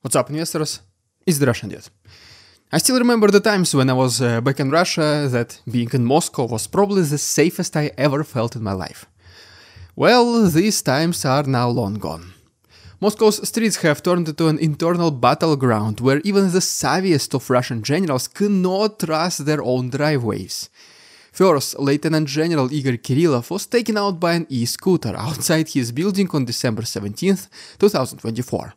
What's up, investors? It's the Russian dude. I still remember the times when I was back in Russia that being in Moscow was probably the safest I ever felt in my life. Well, these times are now long gone. Moscow's streets have turned into an internal battleground where even the savviest of Russian generals cannot trust their own driveways. First, Lieutenant General Igor Kirillov was taken out by an e-scooter outside his building on December 17, 2024.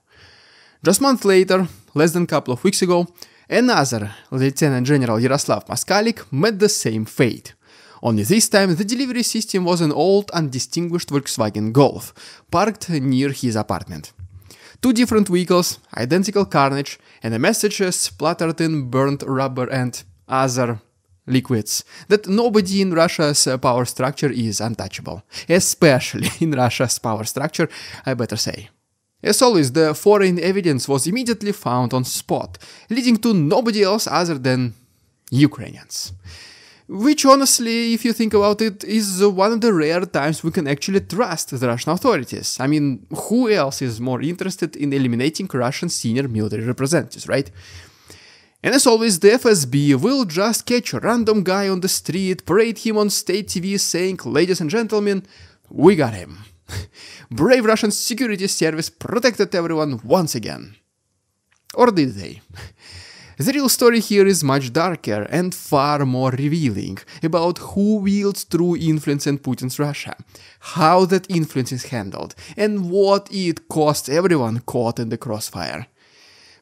Just a month later, less than a couple of weeks ago, another Lieutenant General Yaroslav Moskalik met the same fate. Only this time the delivery system was an old, undistinguished Volkswagen Golf, parked near his apartment. Two different vehicles, identical carnage, and a message splattered in burnt rubber and other liquids that nobody in Russia's power structure is untouchable. Especially in Russia's power structure, I better say. As always, the foreign evidence was immediately found on spot, leading to nobody else other than Ukrainians. Which honestly, if you think about it, is one of the rare times we can actually trust the Russian authorities. I mean, who else is more interested in eliminating Russian senior military representatives, right? And as always, the FSB will just catch a random guy on the street, parade him on state TV saying, "Ladies and gentlemen, we got him." Brave Russian security service protected everyone once again. Or did they? The real story here is much darker and far more revealing about who wields true influence in Putin's Russia, how that influence is handled, and what it costs everyone caught in the crossfire.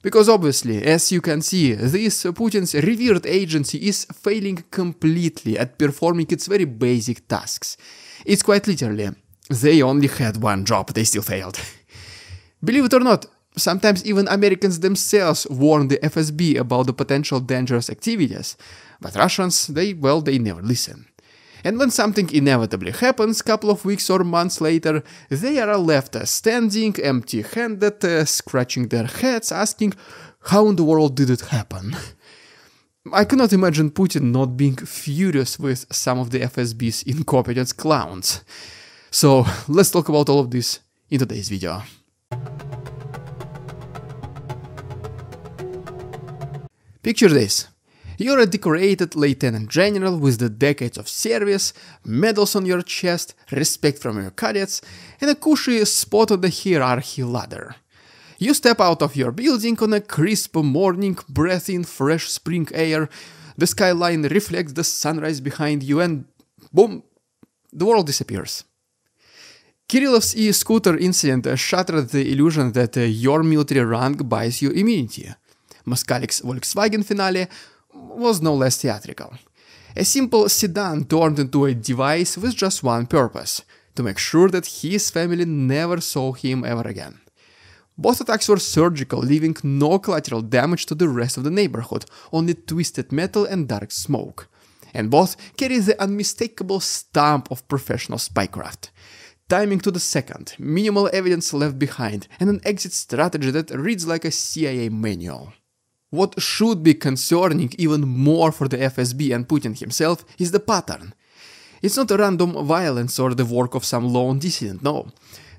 Because obviously, as you can see, this Putin's revered agency is failing completely at performing its very basic tasks. It's quite literally, they only had one job, they still failed. Believe it or not, sometimes even Americans themselves warn the FSB about the potential dangerous activities, but Russians, they never listen. And when something inevitably happens, a couple of weeks or months later, they are left standing, empty-handed, scratching their heads, asking, how in the world did it happen? I cannot imagine Putin not being furious with some of the FSB's incompetent clowns. So let's talk about all of this in today's video. Picture this. You're a decorated lieutenant general with the decades of service, medals on your chest, respect from your cadets, and a cushy spot on the hierarchy ladder. You step out of your building on a crisp morning, breathe in fresh spring air, the skyline reflects the sunrise behind you, and boom, the world disappears. Kirillov's e-scooter incident shattered the illusion that your military rank buys you immunity. Moskalik's Volkswagen finale was no less theatrical. A simple sedan turned into a device with just one purpose: to make sure that his family never saw him ever again. Both attacks were surgical, leaving no collateral damage to the rest of the neighborhood, only twisted metal and dark smoke. And both carry the unmistakable stamp of professional spycraft. Timing to the second, minimal evidence left behind, and an exit strategy that reads like a CIA manual. What should be concerning even more for the FSB and Putin himself is the pattern. It's not a random violence or the work of some lone dissident, no.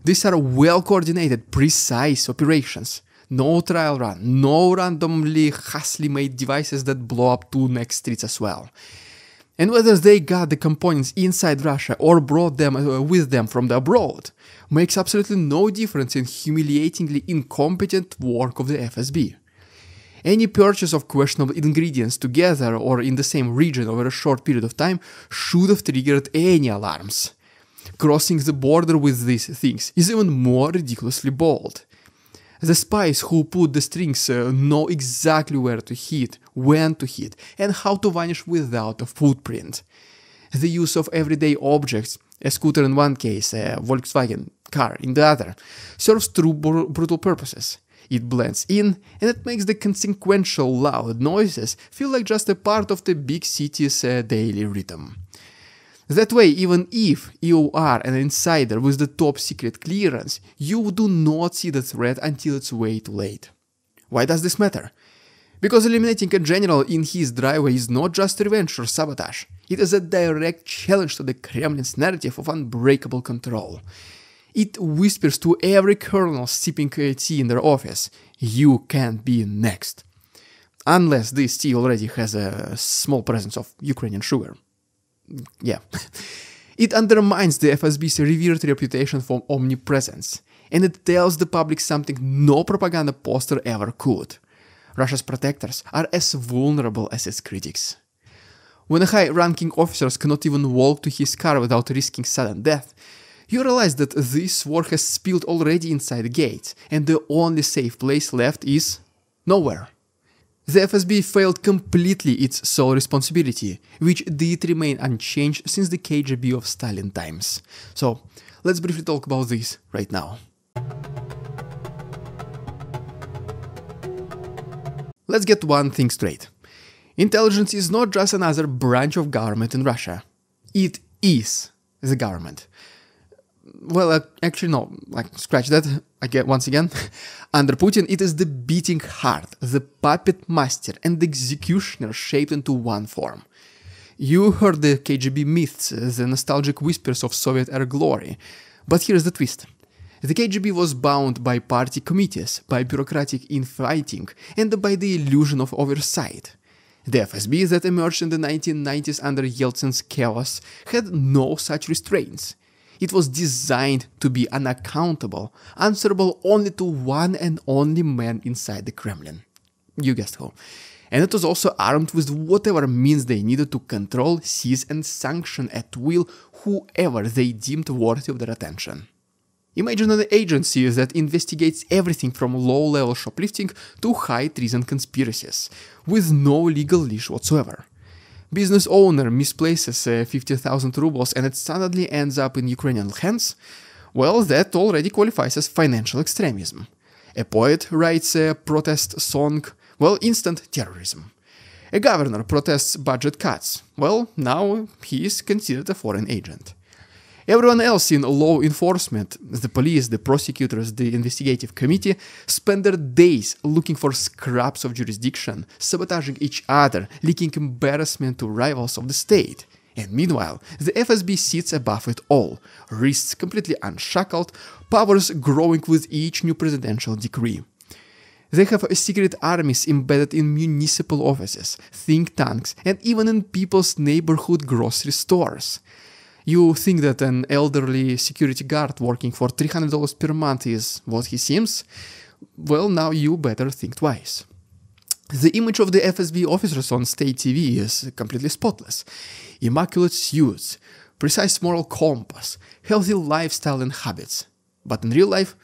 These are well-coordinated, precise operations. No trial run, no randomly hastily made devices that blow up two next streets as well. And whether they got the components inside Russia or brought them with them from the abroad makes absolutely no difference in humiliatingly incompetent work of the FSB. Any purchase of questionable ingredients together or in the same region over a short period of time should have triggered any alarms. Crossing the border with these things is even more ridiculously bold. The spies who put the strings know exactly where to hit, when to hit, and how to vanish without a footprint. The use of everyday objects, a scooter in one case, a Volkswagen car in the other, serves two brutal purposes. It blends in, and it makes the consequential loud noises feel like just a part of the big city's daily rhythm. That way, even if you are an insider with the top secret clearance, you do not see the threat until it's way too late. Why does this matter? Because eliminating a general in his driveway is not just revenge or sabotage, it is a direct challenge to the Kremlin's narrative of unbreakable control. It whispers to every colonel sipping tea in their office, "You can't be next." Unless this tea already has a small presence of Ukrainian sugar. Yeah. It undermines the FSB's revered reputation for omnipresence, and it tells the public something no propaganda poster ever could. Russia's protectors are as vulnerable as its critics. When high-ranking officers cannot even walk to his car without risking sudden death, you realize that this war has spilled already inside the gates, and the only safe place left is nowhere. The FSB failed completely its sole responsibility, which did remain unchanged since the KGB of Stalin times. So, let's briefly talk about this right now. Let's get one thing straight. Intelligence is not just another branch of government in Russia. It is the government. Well, actually no, scratch that, once again. Under Putin, it is the beating heart, the puppet master and the executioner shaped into one form. You heard the KGB myths, the nostalgic whispers of Soviet-era glory, but here's the twist. The KGB was bound by party committees, by bureaucratic infighting, and by the illusion of oversight. The FSB that emerged in the 1990s under Yeltsin's chaos had no such restraints. It was designed to be unaccountable, answerable only to one and only man inside the Kremlin. You guessed who. And it was also armed with whatever means they needed to control, seize and sanction at will whoever they deemed worthy of their attention. Imagine an agency that investigates everything from low-level shoplifting to high treason conspiracies, with no legal leash whatsoever. Business owner misplaces 50,000 rubles and it suddenly ends up in Ukrainian hands? Well, that already qualifies as financial extremism. A poet writes a protest song? Well, instant terrorism. A governor protests budget cuts? Well, now he is considered a foreign agent. Everyone else in law enforcement, the police, the prosecutors, the investigative committee, spend their days looking for scraps of jurisdiction, sabotaging each other, leaking embarrassment to rivals of the state. And meanwhile, the FSB sits above it all, wrists completely unshackled, powers growing with each new presidential decree. They have secret armies embedded in municipal offices, think tanks, and even in people's neighborhood grocery stores. You think that an elderly security guard working for $300 per month is what he seems? Well, now you better think twice. The image of the FSB officers on state TV is completely spotless. Immaculate suits, precise moral compass, healthy lifestyle and habits. But in real life,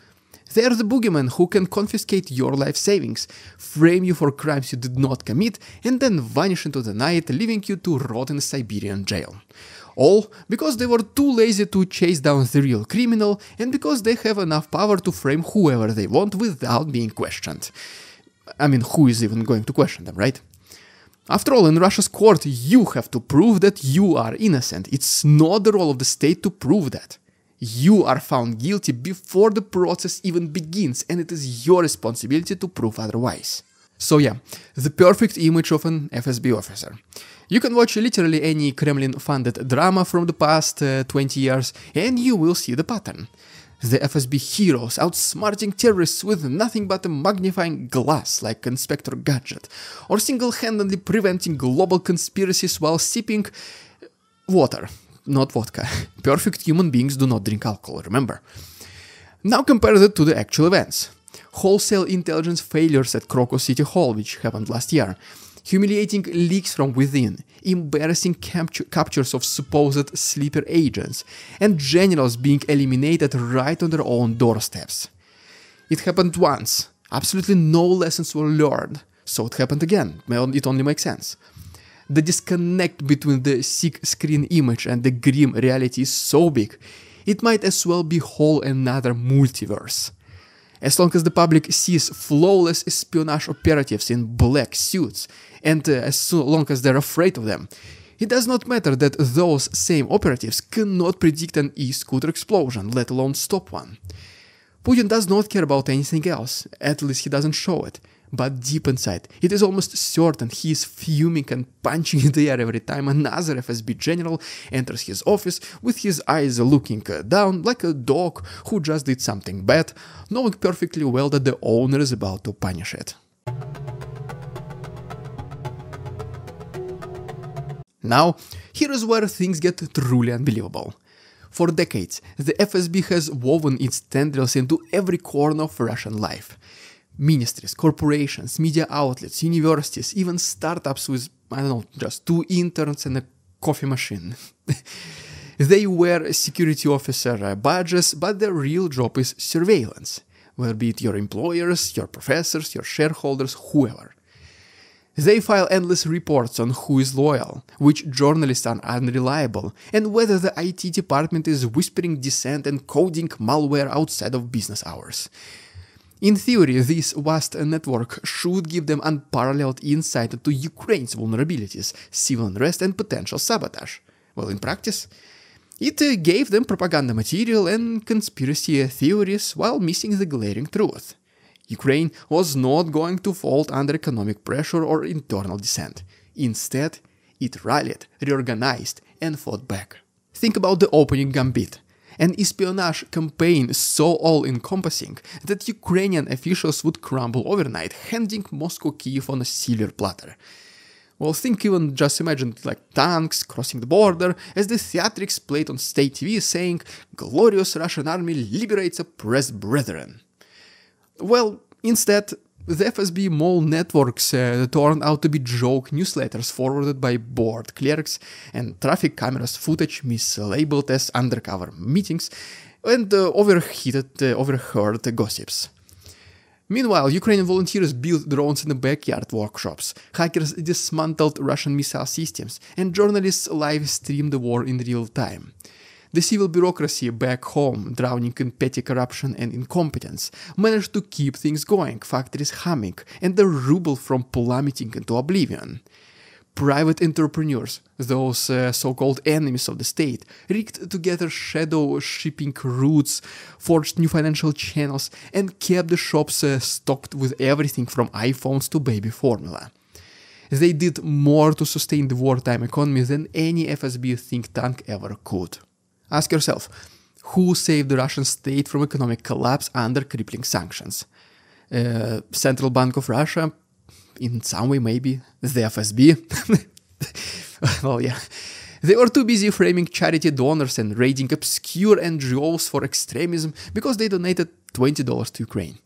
they are the boogeymen who can confiscate your life savings, frame you for crimes you did not commit, and then vanish into the night, leaving you to rot in a Siberian jail. All because they were too lazy to chase down the real criminal and because they have enough power to frame whoever they want without being questioned. I mean, who is even going to question them, right? After all, in Russia's court, you have to prove that you are innocent. It's not the role of the state to prove that. You are found guilty before the process even begins, and it is your responsibility to prove otherwise. So yeah, the perfect image of an FSB officer. You can watch literally any Kremlin-funded drama from the past 20 years and you will see the pattern. The FSB heroes outsmarting terrorists with nothing but a magnifying glass like Inspector Gadget, or single-handedly preventing global conspiracies while sipping water, not vodka. Perfect human beings do not drink alcohol, remember? Now compare that to the actual events. Wholesale intelligence failures at Krakow City Hall, which happened last year. Humiliating leaks from within, embarrassing captures of supposed sleeper agents, and generals being eliminated right on their own doorsteps. It happened once, absolutely no lessons were learned, so it happened again, it only makes sense. The disconnect between the sick screen image and the grim reality is so big, it might as well be whole another multiverse. As long as the public sees flawless espionage operatives in black suits, and as long as they're afraid of them, it does not matter that those same operatives cannot predict an e-scooter explosion, let alone stop one. Putin does not care about anything else, at least he doesn't show it, But deep inside, it is almost certain he is fuming and punching in the air every time another FSB general enters his office with his eyes looking down like a dog who just did something bad, knowing perfectly well that the owner is about to punish it. Now, here is where things get truly unbelievable. For decades, the FSB has woven its tendrils into every corner of Russian life. Ministries, corporations, media outlets, universities, even startups with, just 2 interns and a coffee machine. They wear security officer badges, but their real job is surveillance, whether be it your employers, your professors, your shareholders, whoever. They file endless reports on who is loyal, which journalists are unreliable, and whether the IT department is whispering dissent and coding malware outside of business hours. In theory, this vast network should give them unparalleled insight into Ukraine's vulnerabilities, civil unrest and potential sabotage. Well, in practice, it gave them propaganda material and conspiracy theories while missing the glaring truth. Ukraine was not going to fold under economic pressure or internal dissent. Instead, it rallied, reorganized, and fought back. Think about the opening gambit. An espionage campaign so all-encompassing that Ukrainian officials would crumble overnight, handing Moscow Kyiv on a silver platter. Well, just imagine like tanks crossing the border as the theatrics played on state TV saying, "Glorious Russian army liberates oppressed brethren." Well, instead, the FSB mole networks turned out to be joke newsletters forwarded by bored clerks and traffic cameras footage mislabeled as undercover meetings and overheard gossips. Meanwhile, Ukrainian volunteers built drones in the backyard workshops, hackers dismantled Russian missile systems, and journalists live-streamed the war in real time. The civil bureaucracy back home, drowning in petty corruption and incompetence, managed to keep things going, factories humming, and the ruble from plummeting into oblivion. Private entrepreneurs, those so-called enemies of the state, rigged together shadow shipping routes, forged new financial channels, and kept the shops stocked with everything from iPhones to baby formula. They did more to sustain the wartime economy than any FSB think tank ever could. Ask yourself, who saved the Russian state from economic collapse under crippling sanctions? Central Bank of Russia? In some way, maybe. The FSB? Well, yeah. They were too busy framing charity donors and raiding obscure NGOs for extremism because they donated $20 to Ukraine.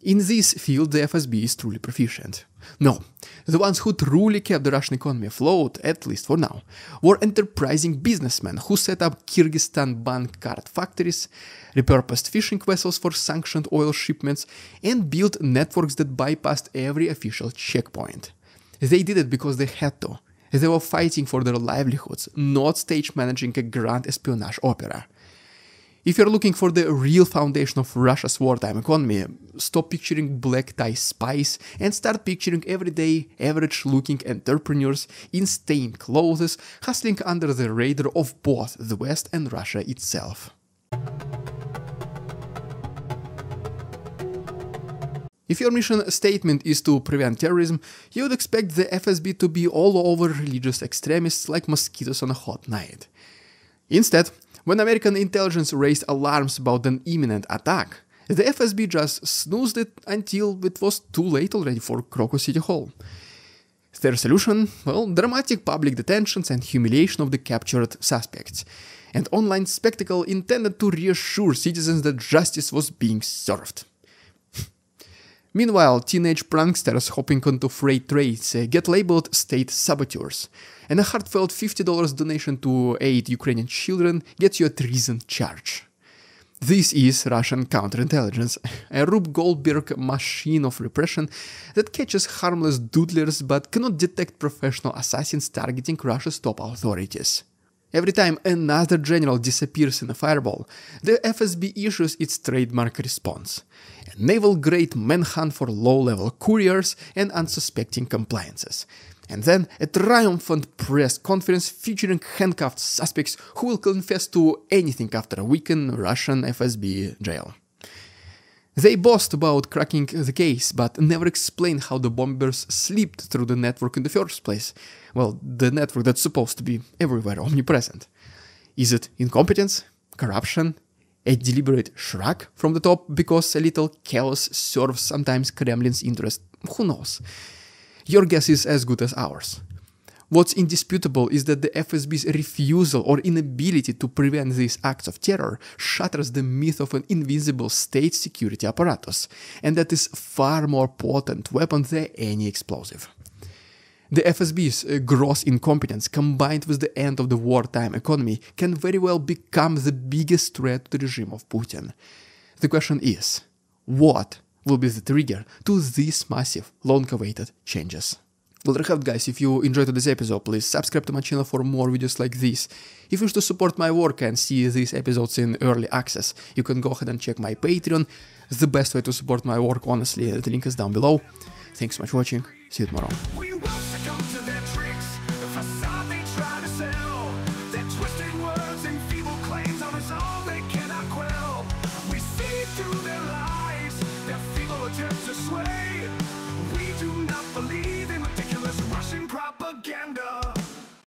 In this field, the FSB is truly proficient. No, the ones who truly kept the Russian economy afloat, at least for now, were enterprising businessmen who set up Kyrgyzstan bank card factories, repurposed fishing vessels for sanctioned oil shipments, and built networks that bypassed every official checkpoint. They did it because they had to. They were fighting for their livelihoods, not stage managing a grand espionage opera. If you're looking for the real foundation of Russia's wartime economy, stop picturing black-tie spies and start picturing everyday, average-looking entrepreneurs in stained clothes hustling under the radar of both the West and Russia itself. If your mission statement is to prevent terrorism, you would expect the FSB to be all over religious extremists like mosquitoes on a hot night. Instead, when American intelligence raised alarms about an imminent attack, the FSB just snoozed it until it was too late already for Crocus City Hall. Their solution? Well, dramatic public detentions and humiliation of the captured suspects, an online spectacle intended to reassure citizens that justice was being served. Meanwhile, teenage pranksters hopping onto freight trains get labeled state saboteurs, and a heartfelt $50 donation to aid Ukrainian children gets you a treason charge. This is Russian counterintelligence, a Rube Goldberg machine of repression that catches harmless doodlers but cannot detect professional assassins targeting Russia's top authorities. Every time another general disappears in a fireball, the FSB issues its trademark response: a naval-grade manhunt for low-level couriers and unsuspecting compliances, and then a triumphant press conference featuring handcuffed suspects who will confess to anything after a week in Russian FSB jail. They boast about cracking the case, but never explain how the bombers slipped through the network in the first place. Well, the network that's supposed to be everywhere, omnipresent. Is it incompetence? Corruption? A deliberate shrug from the top because a little chaos serves sometimes Kremlin's interest? Who knows? Your guess is as good as ours. What's indisputable is that the FSB's refusal or inability to prevent these acts of terror shatters the myth of an invisible state security apparatus, and that is far more potent weapon than any explosive. The FSB's gross incompetence combined with the end of the wartime economy can very well become the biggest threat to the regime of Putin. The question is, what will be the trigger to these massive, long-awaited changes? Well, there you have it, guys. If you enjoyed this episode, please subscribe to my channel for more videos like this. If you wish to support my work and see these episodes in early access, you can go ahead and check my Patreon. It's the best way to support my work, honestly. The link is down below. Thanks so much for watching. See you tomorrow.